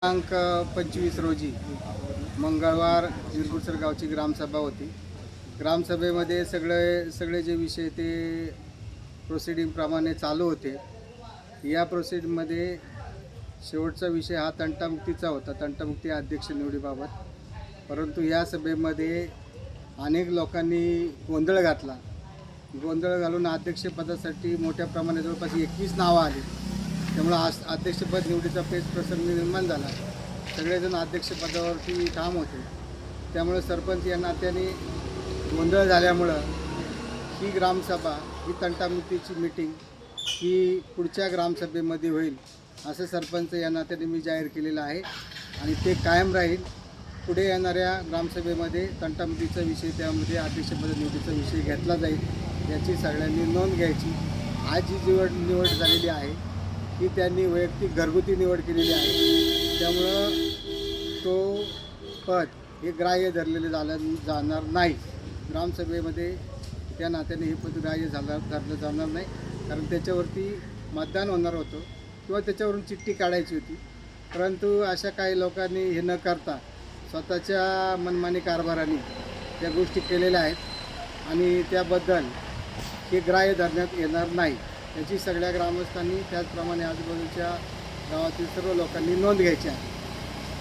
दिनांक 25 रोजी मंगळवार विरगुडसर गावची ग्रामसभा होती. ग्रामसभेमध्ये सगळे जे विषय ते प्रोसिडिंगप्रमाणे चालू होते. या प्रोसिडिंगमध्ये शेवटचा विषय हा तंटामुक्तीचा होता, तंटामुक्ती अध्यक्ष निवडीबाबत. परंतु या सभेमध्ये अनेक लोकांनी गोंधळ घातला. गोंधळ घालून अध्यक्षपदासाठी मोठ्या प्रमाणात जवळपास 21 नावं आली. त्यामुळं अध्यक्षपद निवडीचा प्रसंग निर्माण झाला. सगळेजण अध्यक्षपदावरती ठाम होते. त्यामुळे सरपंच या नात्याने गोंधळ झाल्यामुळं ही ग्रामसभा, ही तंटामुक्तीची मीटिंग ही पुढच्या ग्रामसभेमध्ये होईल असं सरपंच या नात्याने मी जाहीर केलेलं आहे आणि ते कायम राहील. पुढे येणाऱ्या ग्रामसभेमध्ये तंटामुक्तीचा विषय, त्यामध्ये अध्यक्षपद निवडीचा विषय घेतला जाईल, याची सगळ्यांनी नोंद घ्यायची. आज जी निवड झालेली आहे ही त्यांनी वैयक्तिक घरगुती निवड केलेली आहे. त्यामुळं तो पद हे ग्राह्य धरलेले जाणार नाही. ग्रामसभेमध्ये त्या नात्याने हे पद ग्राह्य धरलं जाणार नाही, कारण त्याच्यावरती मतदान होणार होतं किंवा त्याच्यावरून चिठ्ठी काढायची होती. परंतु अशा काही लोकांनी हे न करता स्वतःच्या मनमानी कारभाराने त्या गोष्टी केलेल्या आहेत आणि त्याबद्दल हे ग्राह्य धरण्यात येणार नाही. याची सगळ्या ग्रामस्थांनी, त्याचप्रमाणे आजूबाजूच्या गावातील सर्व लोकांनी नोंद घ्यायची आहे.